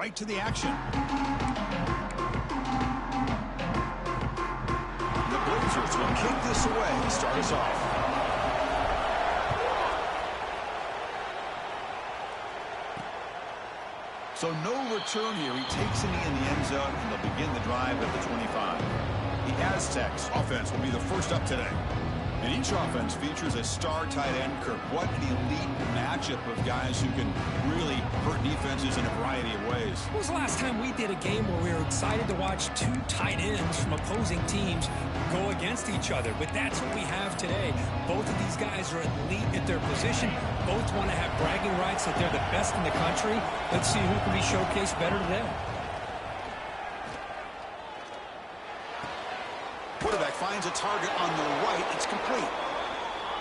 right to the action. The Blazers will kick this away to start us off. So no return here. He takes it in the end zone, and they'll begin the drive at the 25. The Aztecs offense will be the first up today. And each offense features a star tight end, Kirk. What an elite matchup of guys who can really hurt defenses in a variety of ways. When was the last time we did a game where we were excited to watch two tight ends from opposing teams go against each other? But that's what we have today. Both of these guys are elite at their position. Both want to have bragging rights that they're the best in the country. Let's see who can be showcased better today. Quarterback finds a target on the right. It's complete.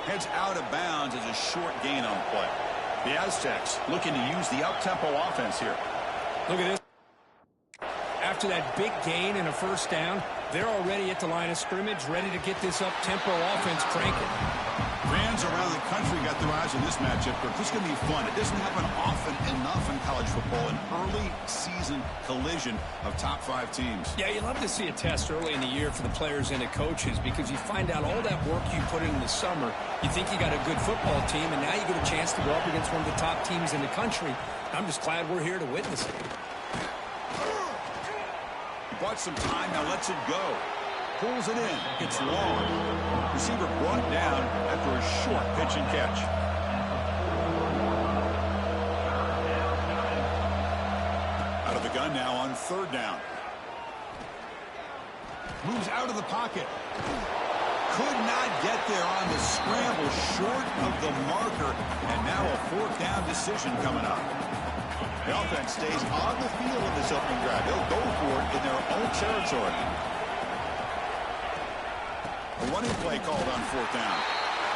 Heads out of bounds as a short gain on the play. The Aztecs looking to use the up-tempo offense here. Look at this. After that big gain and a first down, they're already at the line of scrimmage, ready to get this up-tempo offense cranking. Fans around the country got their eyes on this matchup, but this is going to be fun. It doesn't happen often enough in college football, an early season collision of top 5 teams. Yeah, you love to see a test early in the year for the players and the coaches because you find out all that work you put in the summer. You think you got a good football team, and now you get a chance to go up against one of the top teams in the country. I'm just glad we're here to witness it. He bought some time, now lets it go. Pulls it in. It's long. Receiver brought down after a short pitch and catch. Out of the gun now on 3rd down. Moves out of the pocket. Could not get there on the scramble, short of the marker. And now a 4th down decision coming up. The offense stays on the field in this opening drive. They'll go for it in their own territory. A running play called on 4th down.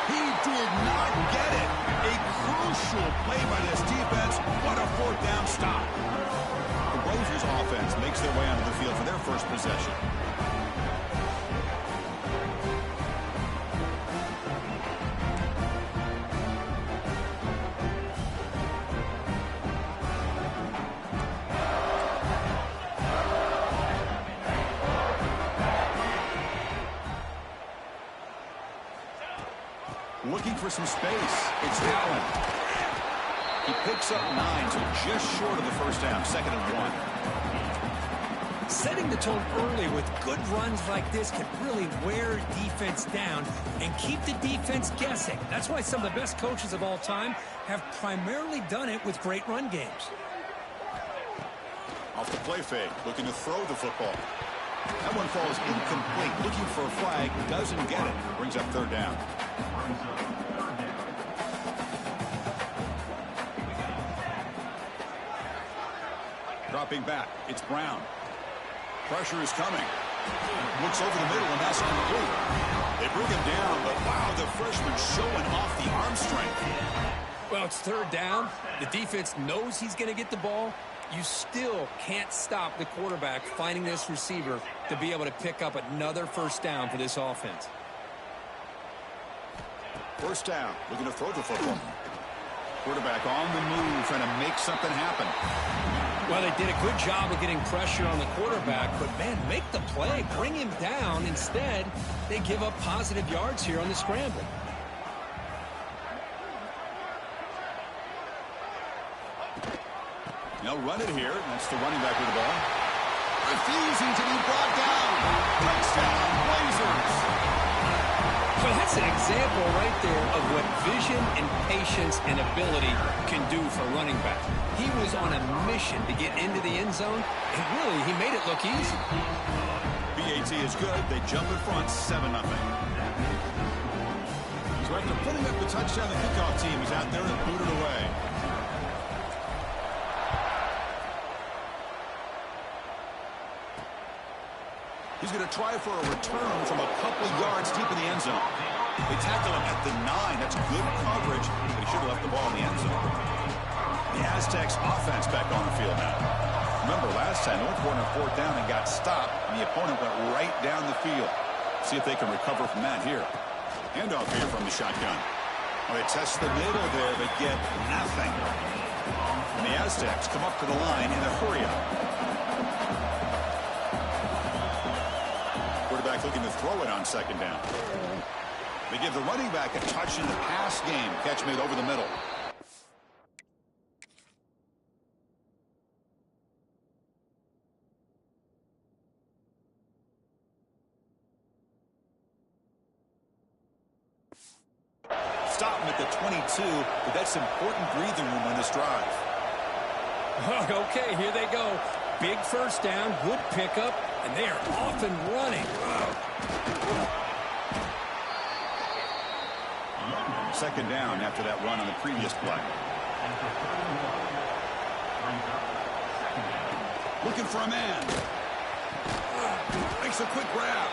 He did not get it. A crucial play by this defense. What a 4th down stop. The Blazers offense makes their way onto the field for their first possession. Looking for some space. It's Allen. He picks up 9, so just short of the first down. 2nd and 1. Setting the tone early with good runs like this can really wear defense down and keep the defense guessing. That's why some of the best coaches of all time have primarily done it with great run games. Off the play fake, looking to throw the football. That one falls incomplete. Looking for a flag, doesn't get it. Brings up 3rd down. Dropping back, it's Brown. Pressure is coming. Looks over the middle, and that's complete. They bring him down, but wow, the freshman showing off the arm strength. Well, it's 3rd down. The defense knows he's going to get the ball. You still can't stop the quarterback finding this receiver to be able to pick up another first down for this offense. First down, looking to throw the football. Quarterback on the move, trying to make something happen. Well, they did a good job of getting pressure on the quarterback, but, man, make the play, bring him down. Instead, they give up positive yards here on the scramble. They'll run it here. That's the running back with the ball. Refusing to be brought down. Touchdown, Blazers. So that's an example right there of what vision and patience and ability can do for running back. He was on a mission to get into the end zone, and really, he made it look easy. BAT is good. They jump in front, 7-0. So after putting up the touchdown, the kickoff team is out there and booted away. He's going to try for a return from a couple yards deep in the end zone. They tackle him at the 9. That's good coverage, but he should have left the ball in the end zone. The Aztecs offense back on the field now. Remember, last time, North won a 4th down and got stopped, and the opponent went right down the field. See if they can recover from that here. Handoff here from the shotgun. Well, they test the middle there, but get nothing. And the Aztecs come up to the line in a hurry-up. Quarterback looking to throw it on second down. They give the running back a touch in the pass game. Catch made over the middle. Stop him at the 22, but that's important breathing room on this drive. Okay, here they go. Big first down, good pickup, and they are off and running. Second down after that run on the previous play. Looking for a man. Makes a quick grab.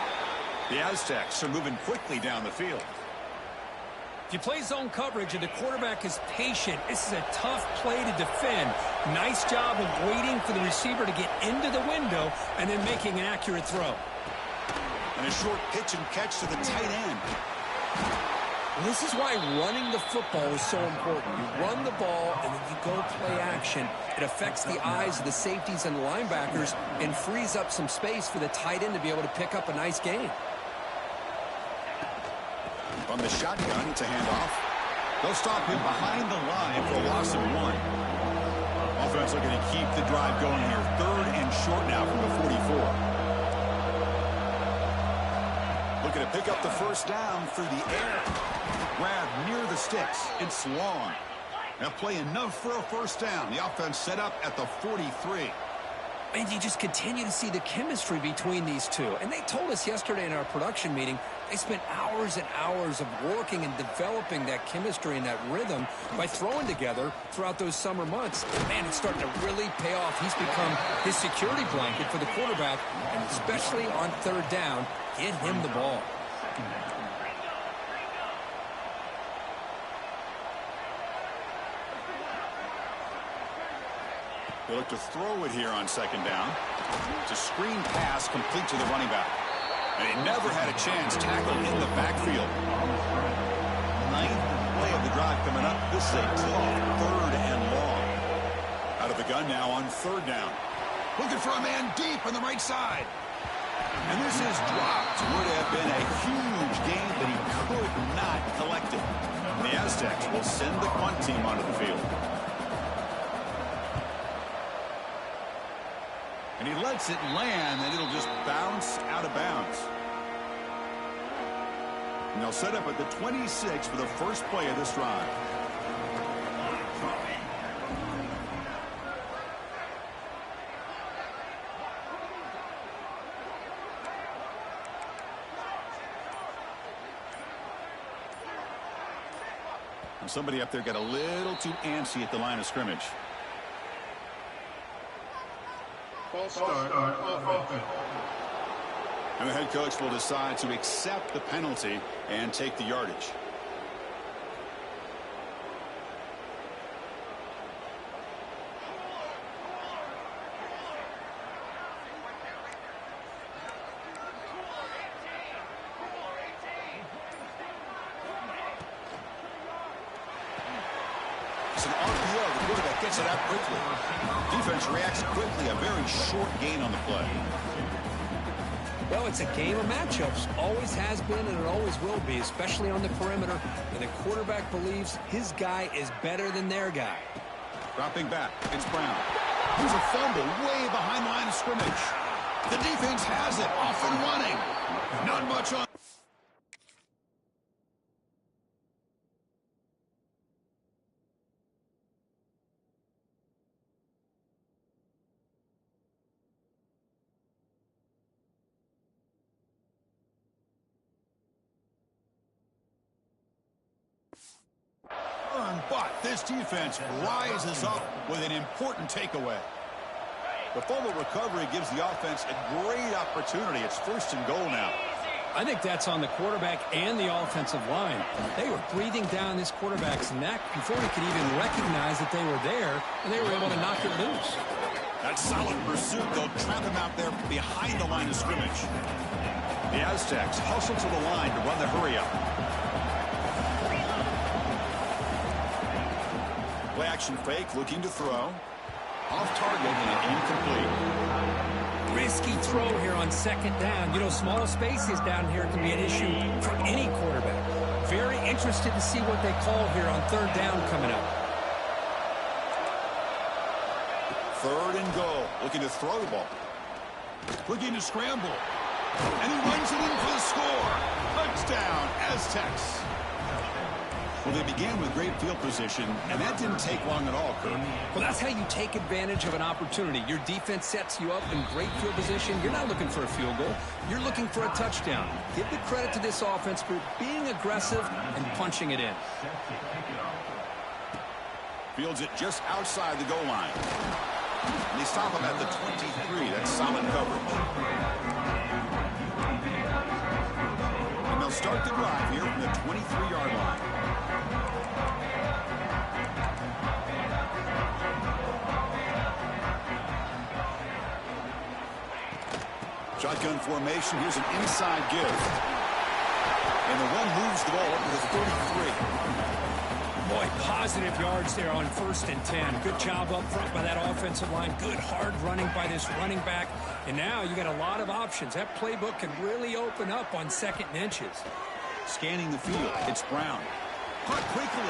The Aztecs are moving quickly down the field. If you play zone coverage and the quarterback is patient, this is a tough play to defend. Nice job of waiting for the receiver to get into the window and then making an accurate throw. And a short pitch and catch to the tight end. This is why running the football is so important. You run the ball and then you go play action. It affects the eyes of the safeties and the linebackers and frees up some space for the tight end to be able to pick up a nice gain. From the shotgun, it's a handoff. They'll stop him behind the line for a loss of 1. Offense looking to keep the drive going here. 3rd and short now from the 44. Looking to pick up the first down through the air. Grab near the sticks. It's long. Now play enough for a first down. The offense set up at the 43. And you just continue to see the chemistry between these two. And they told us yesterday in our production meeting, they spent hours and hours of working and developing that chemistry and that rhythm by throwing together throughout those summer months. Man, it's starting to really pay off. He's become his security blanket for the quarterback, and especially on 3rd down, get him the ball. They look to throw it here on second down. It's a screen pass complete to the running back. And he never had a chance tackled in the backfield. 9th play of the drive coming up. This is a tough 3rd and long. Out of the gun now on 3rd down. Looking for a man deep on the right side. And this is dropped. Would have been a huge gain, but he could not collect it. And the Aztecs will send the punt team onto the field. And he lets it land, and it'll just bounce out of bounds. And they'll set up at the 26 for the first play of this drive. And somebody up there got a little too antsy at the line of scrimmage. And the head coach will decide to accept the penalty and take the yardage. It's an RPO. The quarterback gets it out quickly. Defense reacts quickly. A very short gain on the play. Well, it's a game of matchups. Always has been and it always will be, especially on the perimeter. And the quarterback believes his guy is better than their guy. Dropping back. It's Brown. Here's a fumble way behind the line of scrimmage. The defense has it. Off and running. Not much on. But this defense rises up with an important takeaway. The fumble recovery gives the offense a great opportunity. It's 1st and goal now. I think that's on the quarterback and the offensive line. They were breathing down this quarterback's neck before he could even recognize that they were there, and they were able to knock it loose. That solid pursuit, they'll trap him out there behind the line of scrimmage. The Aztecs hustle to the line to run the hurry-up. Play action fake, looking to throw. Off target and incomplete. Risky throw here on second down. You know, small spaces down here can be an issue for any quarterback. Very interested to see what they call here on third down coming up. Third and goal. Looking to throw the ball. Looking to scramble. And he runs it in for the score. Touchdown, Aztecs. Well, they began with great field position, and that didn't take long at all, Kirk. Well, that's how you take advantage of an opportunity. Your defense sets you up in great field position. You're not looking for a field goal. You're looking for a touchdown. Give the credit to this offense for being aggressive and punching it in. Fields it just outside the goal line. And they stop him at the 23. That's solid coverage. And they'll start the drive here from the 23-yard line. Shotgun formation. Here's an inside give. And the one moves the ball up to the 33. Boy, positive yards there on 1st and 10. Good job up front by that offensive line. Good hard running by this running back. And now you got a lot of options. That playbook can really open up on 2nd and inches. Scanning the field. It's Brown. Caught quickly.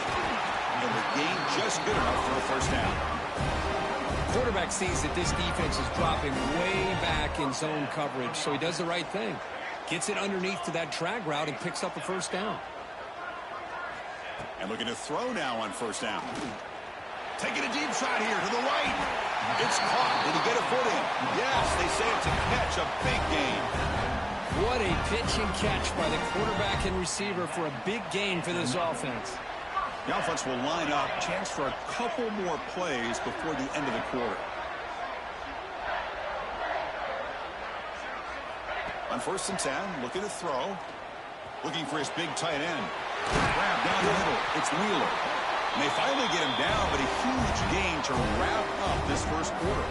And the gain just good enough for a first down. Quarterback sees that this defense is dropping way back in zone coverage, so he does the right thing. Gets it underneath to that drag route and picks up a first down. And looking to throw now on first down. Taking a deep shot here to the right. It's caught. Did he get a foot in? Yes, they say it's a catch, a big gain. What a pitch and catch by the quarterback and receiver for a big gain for this offense. The offense will line up. Chance for a couple more plays before the end of the quarter. On 1st and 10, looking to throw. Looking for his big tight end. Grab down the middle. It's Wheeler. And they finally get him down, but a huge gain to wrap up this first quarter.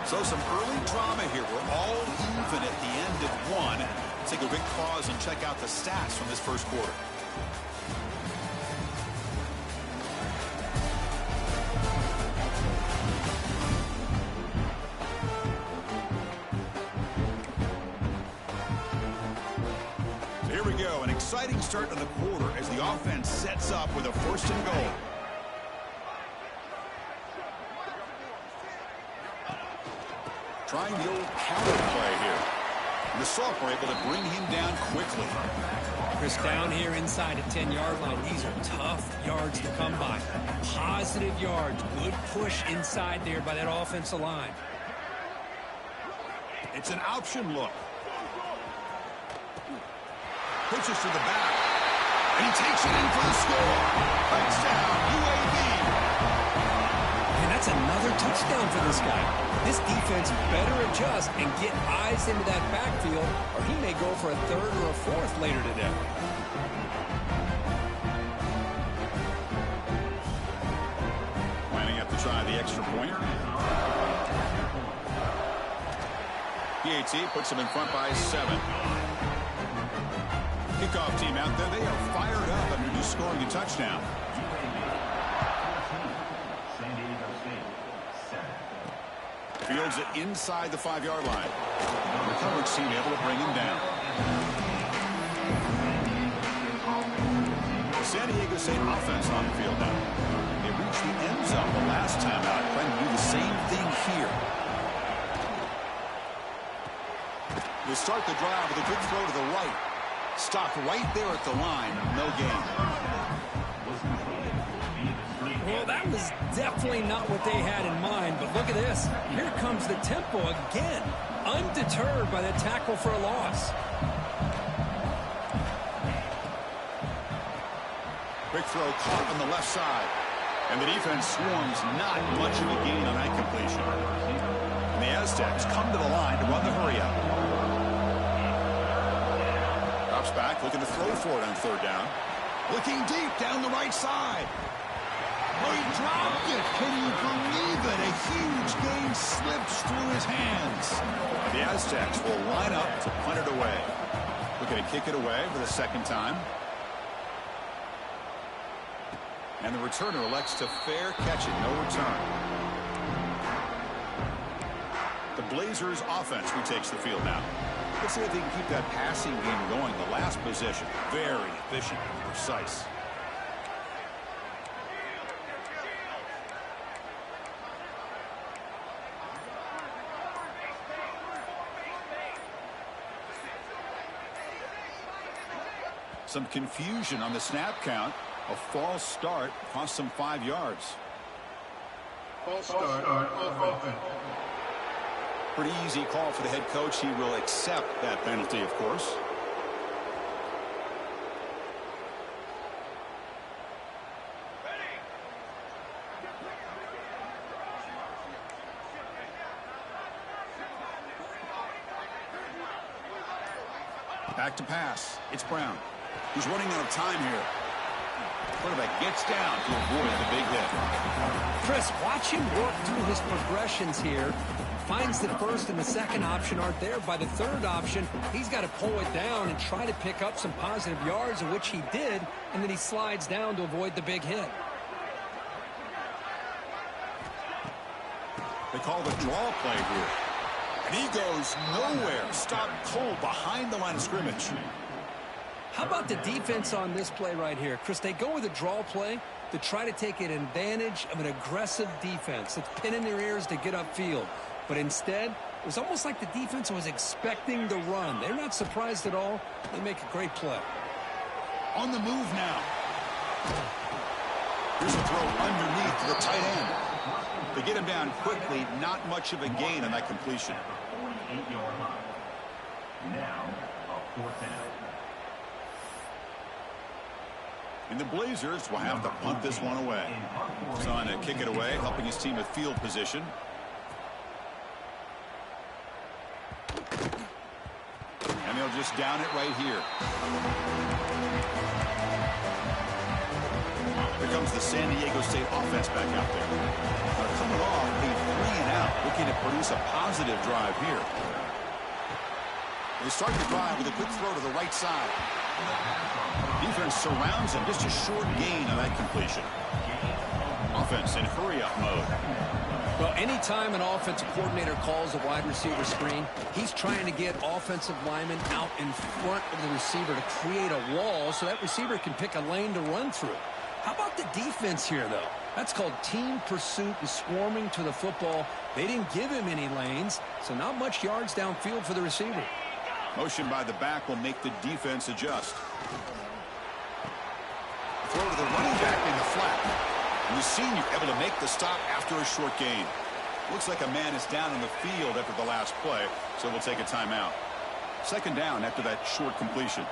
So some early drama here. We're all even at the end of one. Let's take a quick pause and check out the stats from this first quarter. So here we go. An exciting start to the quarter as the offense sets up with a 1st and goal. Trying the old counter play here. And the Salk were able to bring him down quickly. Chris, down here inside the 10-yard line. These are tough yards to come by. Positive yards. Good push inside there by that offensive line. It's an option look. Pitches to the back. And he takes it in for the score. Touchdown, UAB. And that's another touchdown for this guy. This defense better adjust and get eyes into that backfield, or he may go for a 3rd or a 4th later today. Lining up to try the extra point. PAT puts him in front by 7. Kickoff team out there. They are fired up after just scoring a touchdown. Fields it inside the 5-yard line. The coverage team able to bring him down. The San Diego State offense on the field now. They reached the end zone the last time out, trying to do the same thing here. They start the drive with a good throw to the right. Stopped right there at the line. No gain. Well, that was definitely not what they had in mind, but look at this. Here comes the tempo again, undeterred by the tackle for a loss. Quick throw caught on the left side. And the defense swarms, not much of a gain on that completion. And the Aztecs come to the line to run the hurry up. Drops back, looking to throw for it on 3rd down. Looking deep down the right side. Oh, he dropped it. Can you believe it? A huge game slips through his hands. The Aztecs will line up to punt it away. Looking to kick it away for the second time. And the returner elects to fair catch it. No return. The Blazers offense retakes the field now. Let's see if they can keep that passing game going. The last possession, very efficient and precise. Some confusion on the snap count. A false start cost them 5 yards. False start on offense. Pretty easy call for the head coach. He will accept that penalty, of course. Back to pass. It's Brown. He's running out of time here. Quarterback gets down to avoid the big hit. Chris, watch him work through his progressions here. Finds the first and the second option aren't there. By the third option, he's got to pull it down and try to pick up some positive yards, of which he did, and then he slides down to avoid the big hit. They call the draw play here. And he goes nowhere. Stopped cold behind the line of scrimmage. How about the defense on this play right here? Chris, they go with a draw play to try to take an advantage of an aggressive defense that's pinning their ears to get upfield. But instead, it was almost like the defense was expecting the run. They're not surprised at all. They make a great play. On the move now. Here's a throw underneath to the tight end. They get him down quickly. Not much of a gain on that completion. Now, a fourth down. And the Blazers will have to punt this one away. He's on to kick it away, helping his team with field position. And they'll just down it right here. Here comes the San Diego State offense back out there. They're coming off a 3-and-out, looking to produce a positive drive here. They start the drive with a quick throw to the right side. Defense surrounds him. Just a short gain on that completion. Offense in hurry-up mode. Well, anytime an offensive coordinator calls a wide receiver screen, he's trying to get offensive linemen out in front of the receiver to create a wall so that receiver can pick a lane to run through. How about the defense here, though? That's called team pursuit and swarming to the football. They didn't give him any lanes, so not much yards downfield for the receiver. Motion by the back will make the defense adjust. Throw to the running back in the flat. And the senior able to make the stop after a short gain. Looks like a man is down in the field after the last play, so we'll take a timeout. Second down after that short completion.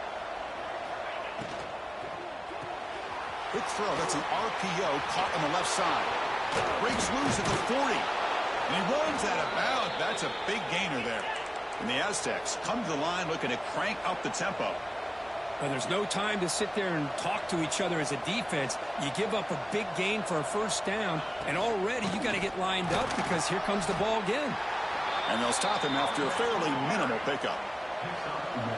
Quick throw. That's an RPO caught on the left side. Breaks loose at the 40. And he runs out of bounds. That's a big gainer there. And the Aztecs come to the line looking to crank up the tempo. Well, there's no time to sit there and talk to each other as a defense. You give up a big gain for a first down, and already you got to get lined up because here comes the ball again. And they'll stop him after a fairly minimal pickup.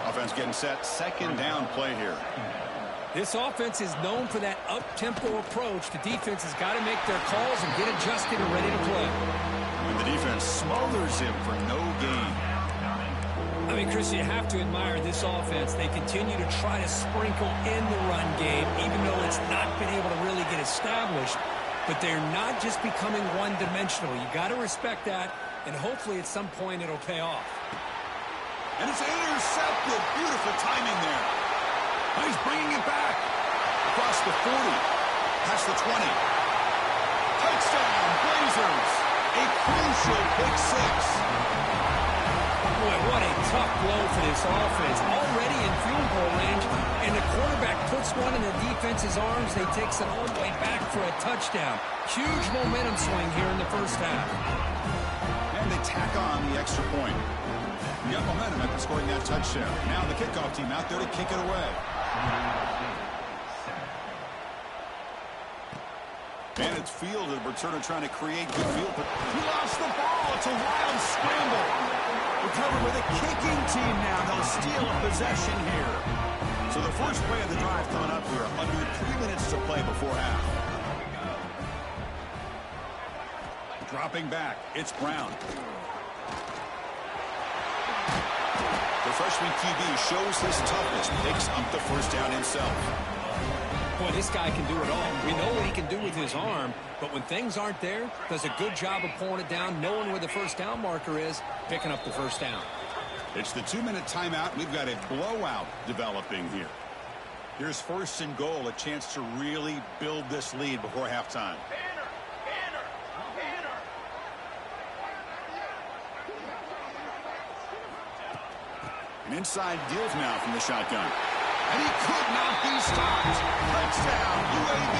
Offense getting set. Second down play here. This offense is known for that up-tempo approach. The defense has got to make their calls and get adjusted and ready to play. And the defense smothers him for no gain. I mean, Chris, you have to admire this offense. They continue to try to sprinkle in the run game, even though it's not been able to really get established. But they're not just becoming one-dimensional. You got to respect that, and hopefully at some point it'll pay off. And it's intercepted. Beautiful timing there. Now he's bringing it back. Across the 40. Past the 20. Touchdown, Blazers. A crucial pick six. Boy, what a tough blow for this offense. Already in field goal range, and the quarterback puts one in the defense's arms. They takes it all the way back for a touchdown. Huge momentum swing here in the first half. And they tack on the extra point. You got momentum after scoring that touchdown. Now the kickoff team out there to kick it away. And it's fielded. Returner trying to create good field. But he lost the ball. It's a wild scramble. Recovered with a kicking team now. They'll steal a possession here. So the first play of the drive coming up here. Under 3 minutes to play before half. Dropping back. It's Brown. The freshman QB shows his toughness. Picks up the first down himself. Boy, this guy can do it all. We know what he can do with his arm, but when things aren't there, does a good job of pulling it down, knowing where the first down marker is, picking up the first down. It's the 2-minute timeout. We've got a blowout developing here. Here's first and goal, a chance to really build this lead before halftime. An inside deals now from the shotgun. And he could not be stopped. Touchdown, UAB.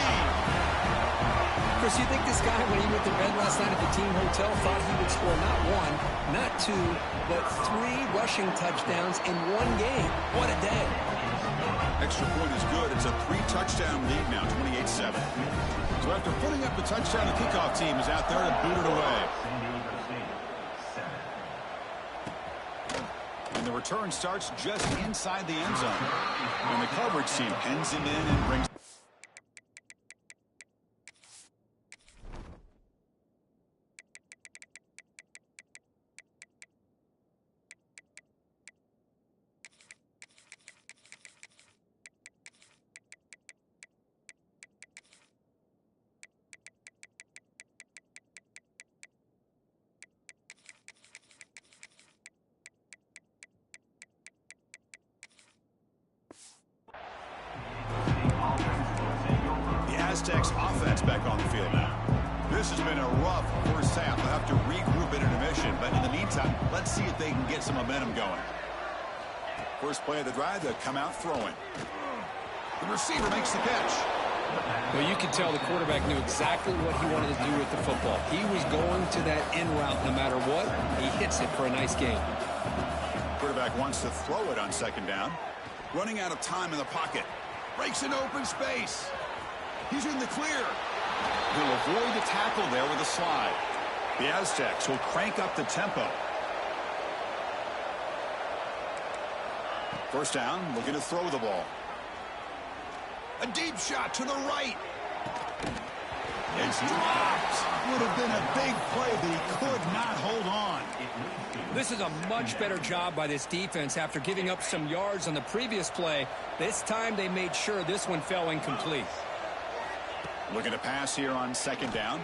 Chris, you think this guy, when he went to bed last night at the team hotel, thought he would score not one, not two, but 3 rushing touchdowns in one game? What a day. Extra point is good. It's a 3-touchdown lead now, 28-7. So after putting up the touchdown, the kickoff team is out there to boot it away. And the return starts just inside the end zone. And the coverage team pins him in and brings... Aztecs offense back on the field now. This has been a rough first half. They'll have to regroup at intermission, but in the meantime, let's see if they can get some momentum going. First play of the drive, they'll come out throwing. The receiver makes the catch. Well, you can tell the quarterback knew exactly what he wanted to do with the football. He was going to that in route no matter what. He hits it for a nice gain. Quarterback wants to throw it on second down. Running out of time in the pocket. Breaks into open space. He's in the clear. He'll avoid the tackle there with a slide. The Aztecs will crank up the tempo. First down, looking to throw the ball. A deep shot to the right. It's dropped. Would have been a big play, but he could not hold on. This is a much better job by this defense after giving up some yards on the previous play. This time they made sure this one fell incomplete. Looking to pass here on second down.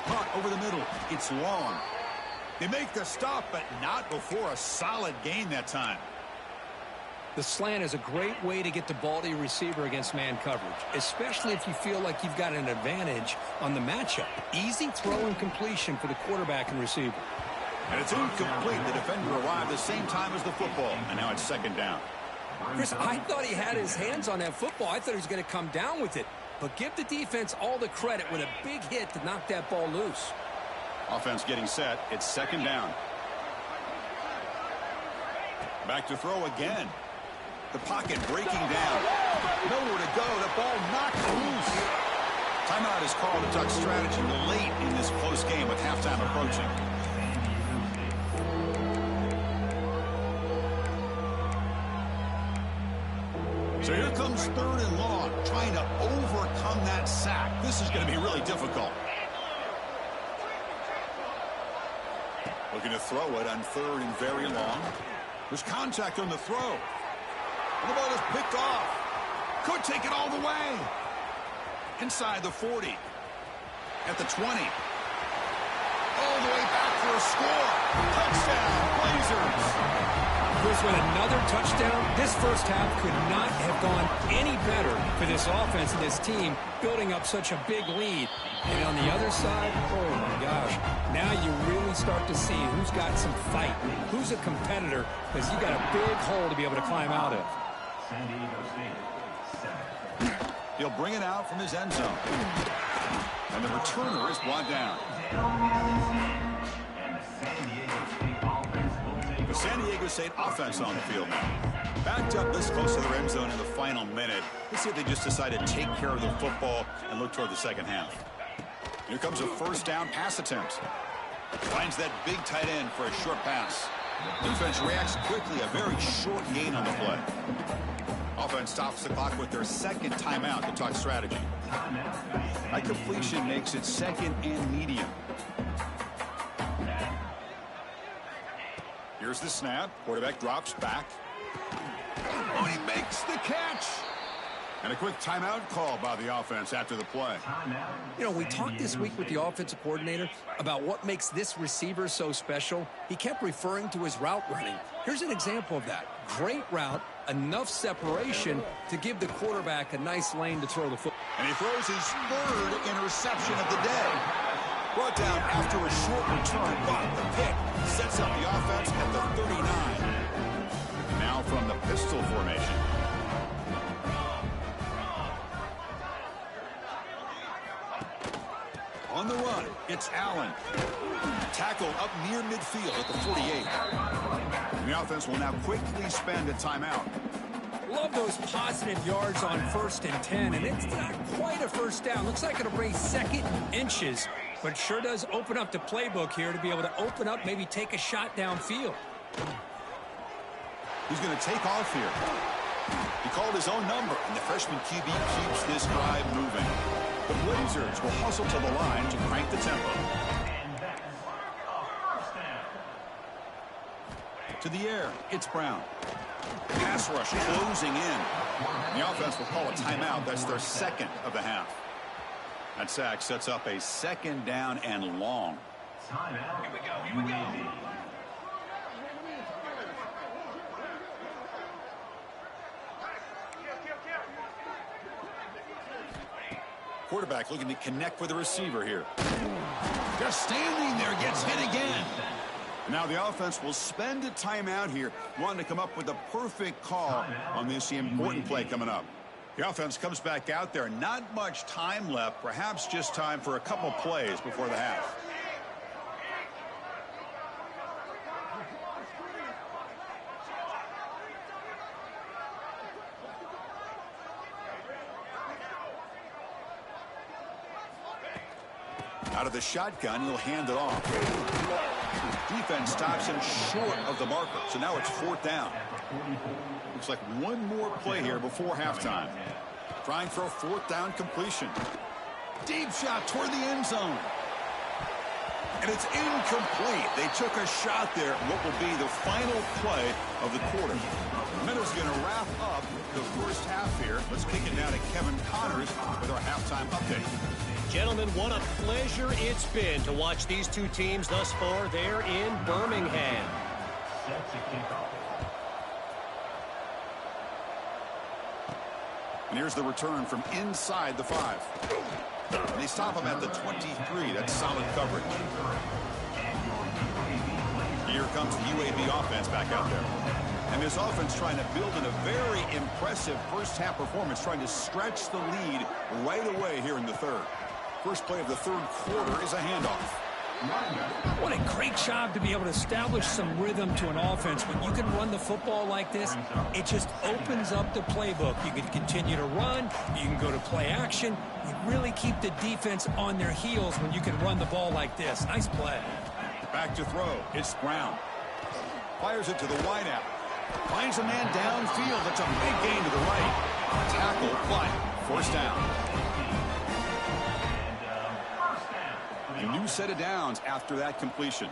Punt over the middle. It's long. They make the stop, but not before a solid gain that time. The slant is a great way to get the ball to your receiver against man coverage, especially if you feel like you've got an advantage on the matchup. Easy throw and completion for the quarterback and receiver. And it's incomplete. The defender arrived the same time as the football, and now it's second down. Chris, I thought he had his hands on that football. I thought he was going to come down with it. But give the defense all the credit with a big hit to knock that ball loose. Offense getting set. It's second down. Back to throw again. The pocket breaking down. Nowhere to go. The ball knocked loose. Timeout is called to talk strategy late in this close game with halftime approaching. So here comes third and long, trying to overcome that sack. This is going to be really difficult. Looking to throw it on third and very long. There's contact on the throw. And the ball is picked off. Could take it all the way. Inside the 40. At the 20. All the way back for a score. Touchdown, Blazers. Chris, with another touchdown, this first half could not have gone any better for this offense and this team, building up such a big lead. And on the other side, oh my gosh, now you really start to see who's got some fight, who's a competitor, because you got a big hole to be able to climb out of. He'll bring it out from his end zone. And the returner is brought down. The San Diego State offense on the field now. Backed up this close to the red zone in the final minute. Let's see if they just decide to take care of the football and look toward the second half. Here comes a first down pass attempt. Finds that big tight end for a short pass. Defense reacts quickly, a very short gain on the play. Offense stops the clock with their second timeout to talk strategy. That completion makes it second and medium. Here's the snap. Quarterback drops back. Oh, he makes the catch. And a quick timeout call by the offense after the play. You know, we talked this week with the offensive coordinator about what makes this receiver so special. He kept referring to his route running. Here's an example of that. Great route, enough separation to give the quarterback a nice lane to throw the football. And he throws his third interception of the day. Brought down after a short return, but the pick sets up the offense at the 39. And now from the pistol formation. On the run, it's Allen. Tackled up near midfield at the 48. And the offense will now quickly spend a timeout. Love those positive yards on 1st and 10, and it's not quite a first down. Looks like it'll bring second inches, but sure does open up the playbook here to be able to open up, maybe take a shot downfield. He's going to take off here. He called his own number, and the freshman QB keeps this drive moving. The Blazers will hustle to the line to crank the tempo. To the air, it's Brown. Pass rush closing in. The offense will call a timeout. That's their second of the half. That sack sets up a second down and long. Here we go. UAB. Quarterback looking to connect with the receiver here. Just standing there, gets hit again. Now the offense will spend a timeout here, wanting to come up with a perfect call on this important play coming up. The offense comes back out there. Not much time left, perhaps just time for a couple plays before the half. Out of the shotgun, he'll hand it off. Defense stops him short of the marker, so now it's 4th down. Looks like one more play here before halftime. Trying for a 4th down completion. Deep shot toward the end zone. And it's incomplete. They took a shot there, what will be the final play of the quarter. Minnows going to wrap up the first half here. Let's kick it down to Kevin Connors with our halftime update. Gentlemen, what a pleasure it's been to watch these two teams thus far there in Birmingham. And here's the return from inside the 5. And they stop him at the 23. That's solid coverage. Here comes the UAB offense back out there. And this offense trying to build in a very impressive first half performance, trying to stretch the lead right away here in the third. First play of the third quarter is a handoff. What a great job to be able to establish some rhythm to an offense. When you can run the football like this, it just opens up the playbook. You can continue to run. You can go to play action. You really keep the defense on their heels when you can run the ball like this. Nice play. Back to throw. It's Brown. Fires it to the wideout. Finds a man downfield. That's a big gain to the right. Tackle, but first down. A new set of downs after that completion.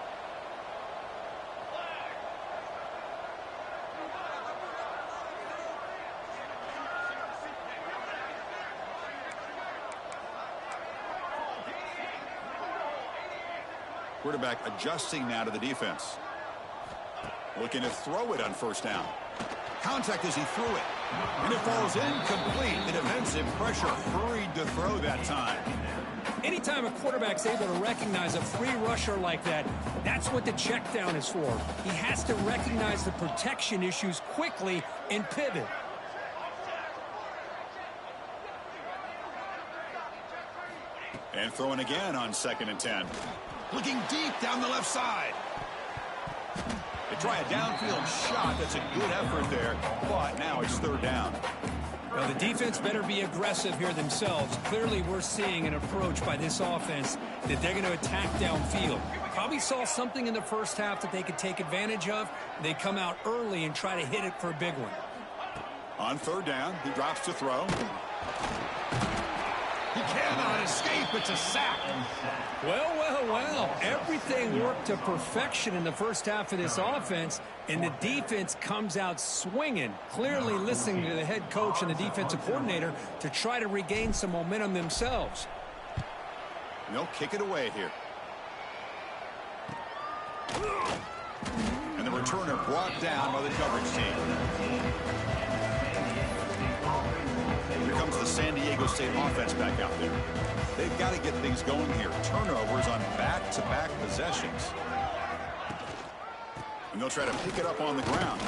Quarterback adjusting now to the defense. Looking to throw it on first down. Contact as he threw it. And it falls incomplete. The defensive pressure hurried to throw that time. Anytime a quarterback's able to recognize a free rusher like that, that's what the check down is for. He has to recognize the protection issues quickly and pivot. And throwing again on 2nd and 10. Looking deep down the left side. The try a downfield shot. That's a good effort there, but now it's third down. Well, the defense better be aggressive here themselves. Clearly, we're seeing an approach by this offense that they're going to attack downfield. Probably saw something in the first half that they could take advantage of. They come out early and try to hit it for a big one. On third down, he drops to throw. He cannot escape. It's a sack. Well, well, well. Everything worked to perfection in the first half of this offense, and the defense comes out swinging, clearly listening to the head coach and the defensive coordinator to try to regain some momentum themselves. And they'll kick it away here. And the returner brought down by the coverage team. Here comes the San Diego State offense back out there. They've got to get things going here. Turnovers on back-to-back possessions. And they'll try to pick it up on the ground.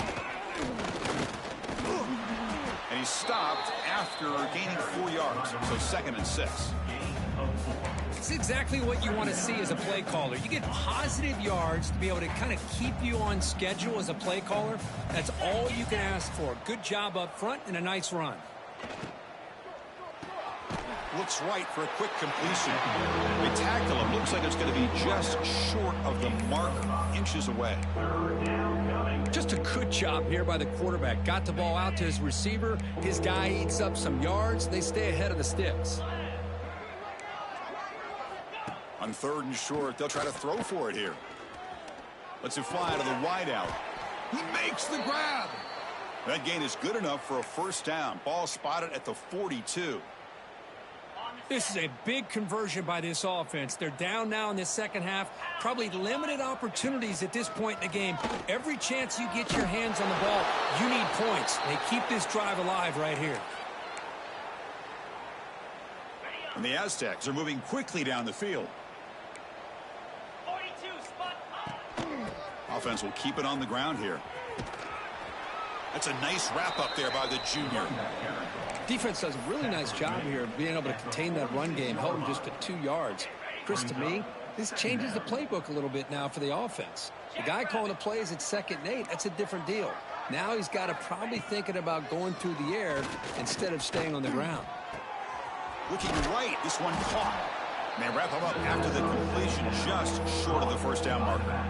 And he's stopped after gaining 4 yards. So 2nd and 6. It's exactly what you want to see as a play caller. You get positive yards to be able to kind of keep you on schedule as a play caller. That's all you can ask for. Good job up front and a nice run. Looks right for a quick completion. They tackle him. Looks like it's going to be just short of the marker, inches away. Just a good job here by the quarterback. Got the ball out to his receiver. His guy eats up some yards. They stay ahead of the sticks. On 3rd and short, they'll try to throw for it here. Lets it fly to the wideout. He makes the grab. That gain is good enough for a first down. Ball spotted at the 42. This is a big conversion by this offense. They're down now in the second half. Probably limited opportunities at this point in the game. Every chance you get your hands on the ball, you need points. They keep this drive alive right here. And the Aztecs are moving quickly down the field. 42, spot. Offense will keep it on the ground here. That's a nice wrap up there by the junior. Defense does a really nice job here of being able to contain that run game, held him just at 2 yards. Chris, to me, this changes the playbook a little bit now for the offense. The guy calling the plays at 2nd and 8, that's a different deal. Now he's got to probably thinking about going through the air instead of staying on the ground. Looking right, this one caught. And they wrap him up after the completion, just short of the first down marker.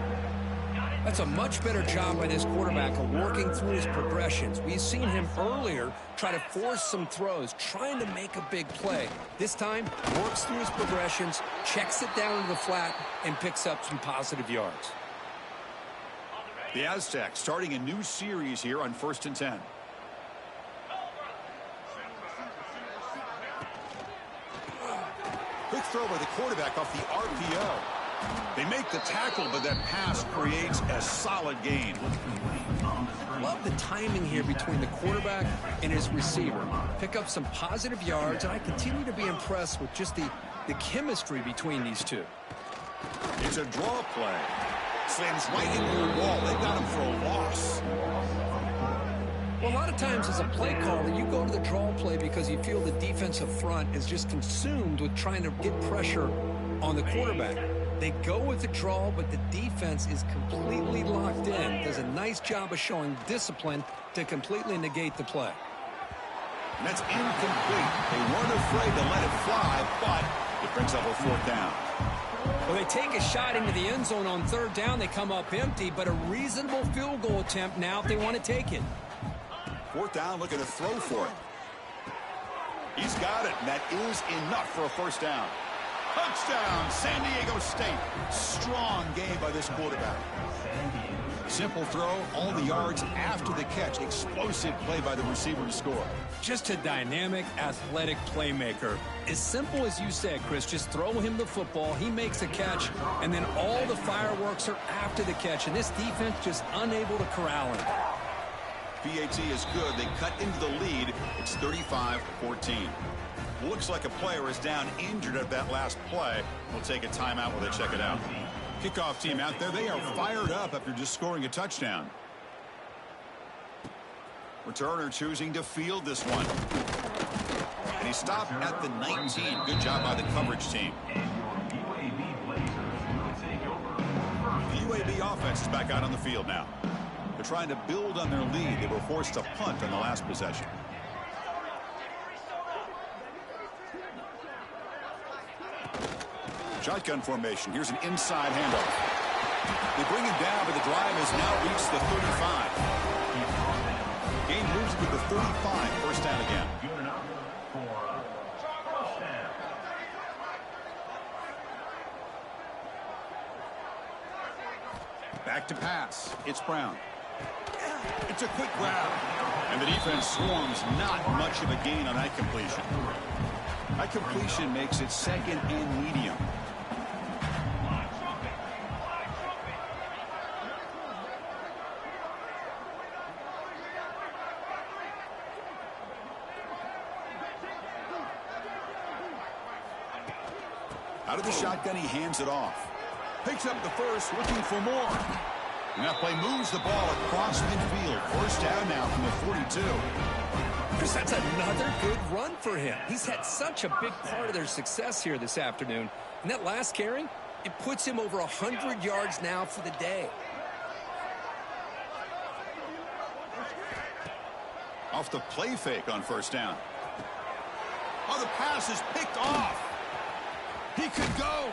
That's a much better job by this quarterback of working through his progressions. We've seen him earlier try to force some throws, trying to make a big play. This time, works through his progressions, checks it down to the flat, and picks up some positive yards. The Aztecs starting a new series here on 1st and 10. Quick throw by the quarterback off the RPO. They make the tackle, but that pass creates a solid gain. Love the timing here between the quarterback and his receiver. Pick up some positive yards, and I continue to be impressed with just the chemistry between these two. It's a draw play. Slams right into the wall. They got him for a loss. Well, a lot of times as a play caller, you go to the draw play because you feel the defensive front is just consumed with trying to get pressure on the quarterback. They go with the draw, but the defense is completely locked in. Does a nice job of showing discipline to completely negate the play. And that's incomplete. They weren't afraid to let it fly, but it brings up a 4th down. Well, they take a shot into the end zone on 3rd down. They come up empty, but a reasonable field goal attempt now if they want to take it. 4th down, looking to throw for it. He's got it, and that is enough for a first down. Touchdown, San Diego State. Strong game by this quarterback. Simple throw, all the yards after the catch. Explosive play by the receiver to score. Just a dynamic, athletic playmaker. As simple as you said, Chris, just throw him the football, he makes a catch, and then all the fireworks are after the catch. And this defense just unable to corral him. PAT is good. They cut into the lead. It's 35-14. Looks like a player is down injured at that last play. We'll take a timeout while they check it out. Kickoff team out there. They are fired up after just scoring a touchdown. Returner choosing to field this one. And he stopped at the 19. Good job by the coverage team. The UAB offense is back out on the field now. They're trying to build on their lead. They were forced to punt on the last possession. Shotgun formation. Here's an inside handoff. They bring him down, but the drive has now reached the 35. Game moves to the 35. First down again. Back to pass. It's Brown. It's a quick grab. And the defense swarms. Not much of a gain on that completion. That completion makes it second and medium. Out of the shotgun, he hands it off. Picks up the first, looking for more. And that play moves the ball across midfield. First down now from the 42. Chris, that's another good run for him. He's had such a big part of their success here this afternoon. And that last carry, it puts him over 100 yards now for the day. Off the play fake on first down. Oh, the pass is picked off. He could go.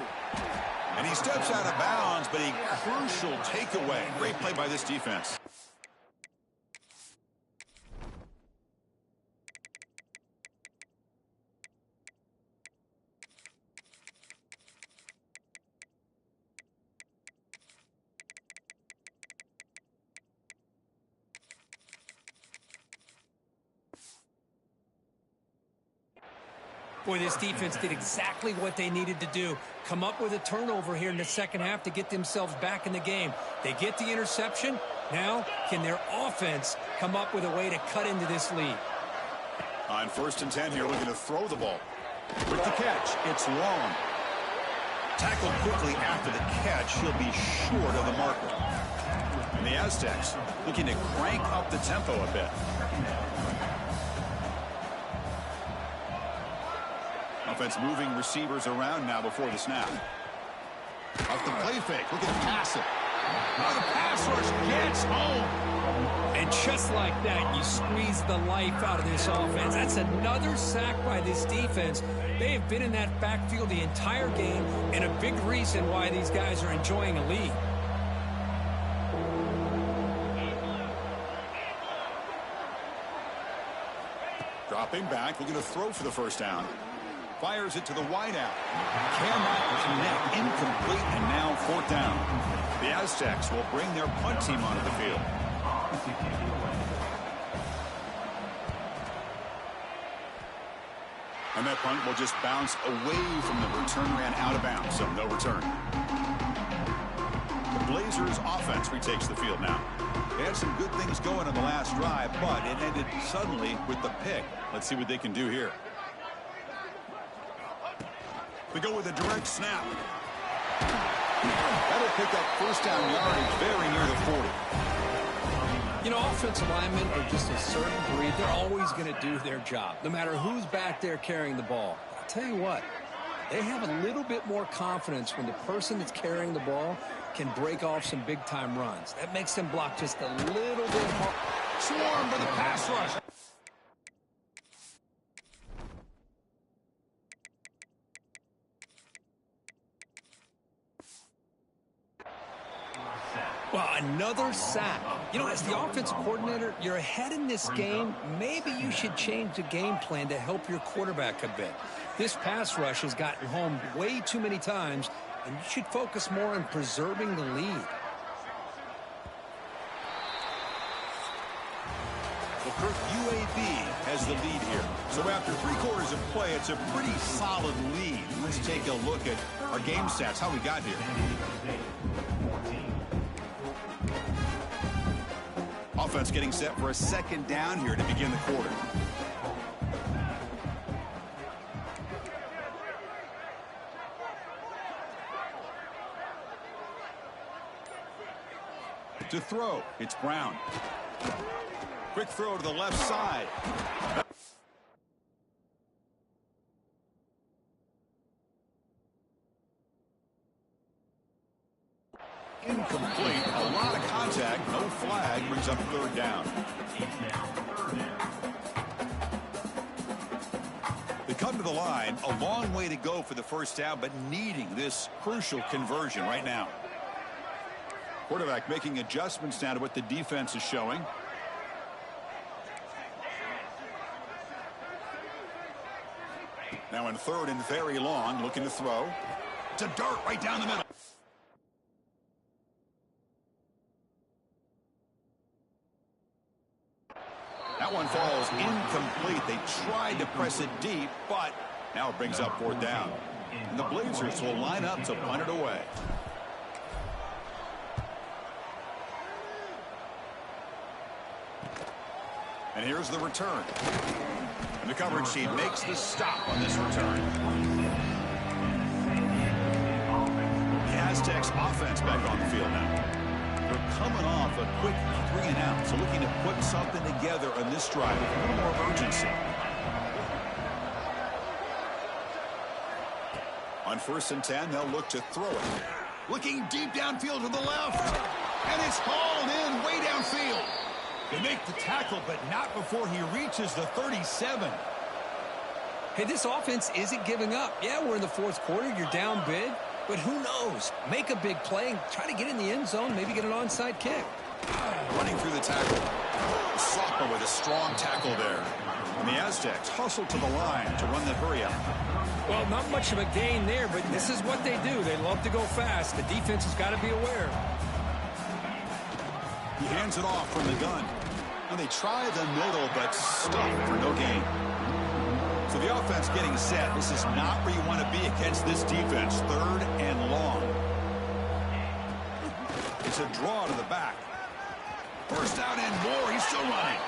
And he steps out of bounds, but a crucial takeaway. Great play by this defense. Boy, this defense did exactly what they needed to do. Come up with a turnover here in the second half to get themselves back in the game. They get the interception. Now, can their offense come up with a way to cut into this lead? On first and 10 here, looking to throw the ball. With the catch, it's long. Tackled quickly after the catch, he'll be short of the marker. And the Aztecs looking to crank up the tempo a bit. Offense moving receivers around now before the snap. Off the play fake, looking to pass it. Now the pass rush gets home. And just like that, you squeeze the life out of this offense. That's another sack by this defense. They have been in that backfield the entire game, and a big reason why these guys are enjoying a lead. Dropping back, looking to throw for the first down. Fires it to the wideout. Cannot connect, incomplete, and now fourth down. The Aztecs will bring their punt team onto the field. And that punt will just bounce away from the return man out of bounds, so no return. The Blazers offense retakes the field now. They had some good things going on the last drive, but it ended suddenly with the pick. Let's see what they can do here. They go with a direct snap. That'll pick up first down yardage very near the 40. You know, offensive linemen are just a certain breed. They're always going to do their job, no matter who's back there carrying the ball. I'll tell you what, they have a little bit more confidence when the person that's carrying the ball can break off some big-time runs. That makes them block just a little bit hard. Swarm for the pass rush. Well, another sack. You know, as the offensive coordinator, you're ahead in this game. Maybe you should change the game plan to help your quarterback a bit. This pass rush has gotten home way too many times, and you should focus more on preserving the lead. Well, Kirk, UAB has the lead here. So after 3 quarters of play, it's a pretty solid lead. Let's take a look at our game stats, how we got here. Offense getting set for a second down here to begin the quarter. To throw, it's Brown. Quick throw to the left side. incomplete. A lot of contact. No flag. Brings up third down. They come to the line. A long way to go for the first down, but needing this crucial conversion right now. Quarterback making adjustments now to what the defense is showing. Now in third and very long, looking to throw. It's a dart right down the middle. That one falls incomplete. They tried to press it deep, but now it brings up fourth down. And the Blazers will line up to punt it away. And here's the return. And the coverage team makes the stop on this return. The Aztecs offense back on the field now. They're coming off a quick 3-and-out, so looking to put something together on this drive with a little more urgency. On 1st and 10, they'll look to throw it. Looking deep downfield to the left. And it's hauled in way downfield. They make the tackle, but not before he reaches the 37. Hey, this offense isn't giving up. Yeah, we're in the fourth quarter. You're down big. But who knows? Make a big play and try to get in the end zone, maybe get an onside kick. Running through the tackle. Soppa with a strong tackle there. And the Aztecs hustle to the line to run the hurry up. Well, not much of a gain there, but this is what they do. They love to go fast. The defense has got to be aware. He hands it off from the gun. And they try the middle, but stuck for no gain. So the offense getting set. This is not where you want to be against this defense. 3rd and long. It's a draw to the back. First down and more. He's still running.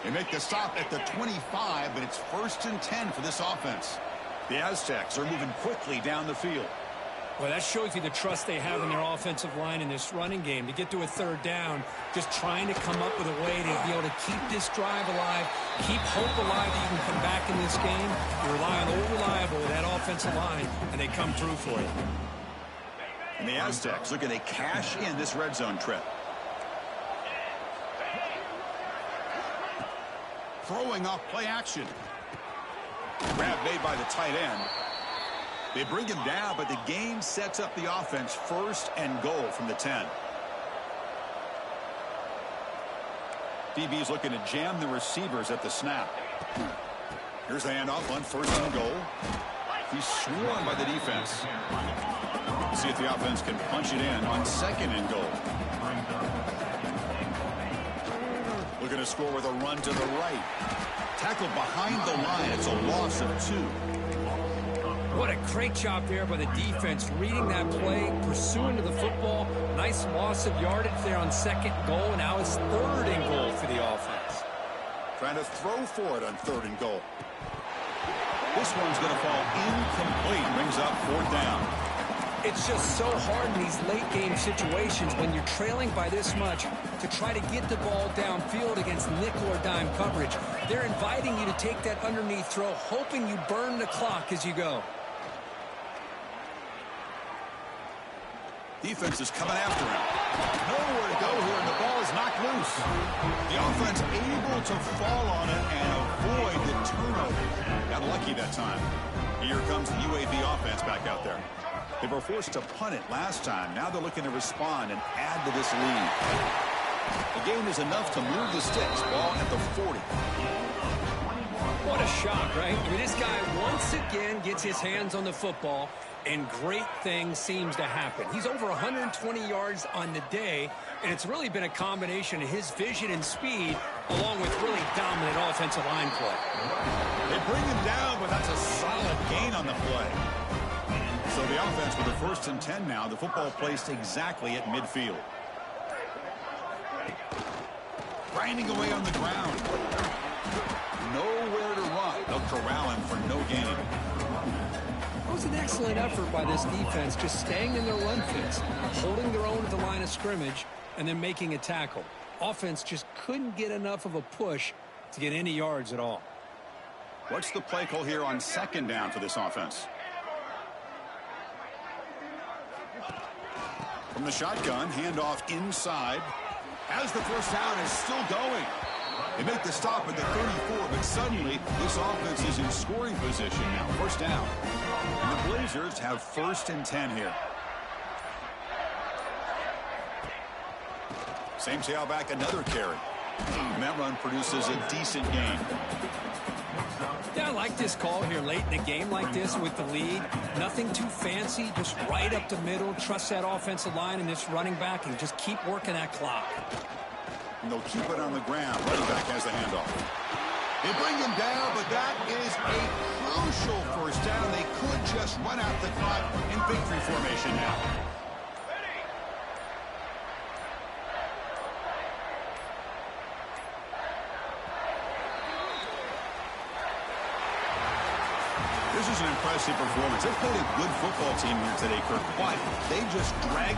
They make the stop at the 25, but it's 1st and 10 for this offense. The Aztecs are moving quickly down the field. Well, that shows you the trust they have in their offensive line in this running game. To get to a 3rd down, just trying to come up with a way to be able to keep this drive alive, keep hope alive that you can come back in this game. You rely on Old Reliable with that offensive line, and they come through for you. And the Aztecs looking to cash in this red zone trip. Throwing off play action. Grab made by the tight end. They bring him down, but the game sets up the offense 1st and goal from the 10. DB's looking to jam the receivers at the snap. Here's the handoff on 1st and goal. He's swarmed by the defense. See if the offense can punch it in on 2nd and goal. Looking to score with a run to the right. Tackled behind the line. It's a loss of 2. What a great job there by the defense, reading that play, pursuing to the football. Nice loss of yardage there on 2nd goal, and now it's 3rd and goal for the offense. Trying to throw for it on 3rd and goal. This one's going to fall incomplete. Brings up 4th down. It's just so hard in these late-game situations when you're trailing by this much to try to get the ball downfield against nickel or dime coverage. They're inviting you to take that underneath throw, hoping you burn the clock as you go. Defense is coming after him. Nowhere to go here, and the ball is knocked loose. The offense able to fall on it and avoid the turnover. Got lucky that time. Here comes the UAB offense back out there. They were forced to punt it last time. Now they're looking to respond and add to this lead. The game is enough to move the sticks. Ball at the 40. What a shock, right? I mean, this guy once again gets his hands on the football, and great things seems to happen. He's over 120 yards on the day, and it's really been a combination of his vision and speed along with really dominant offensive line play. They bring him down, but that's a solid gain on the play. So the offense with the 1st and 10 now. The football placed exactly at midfield. Grinding away on the ground. Nowhere to run. They'll corral him for no gain. It was an excellent effort by this defense, just staying in their run fits, holding their own at the line of scrimmage, and then making a tackle. Offense just couldn't get enough of a push to get any yards at all. What's the play call here on 2nd down for this offense? From the shotgun, handoff inside. As the first down is still going. They make the stop at the 34, but suddenly this offense is in scoring position now. First down. And the Blazers have 1st and 10 here. Same tailback, another carry. And that run produces a decent gain. Yeah, I like this call here late in the game like this with the lead. Nothing too fancy, just right up the middle. Trust that offensive line and this running back and just keep working that clock. And they'll keep it on the ground. Running back has the handoff. They bring him down, but that is a crucial first down. They could just run out the clock in victory formation now. This is an impressive performance. They've played a good football team here today, Kirk. But they just dragged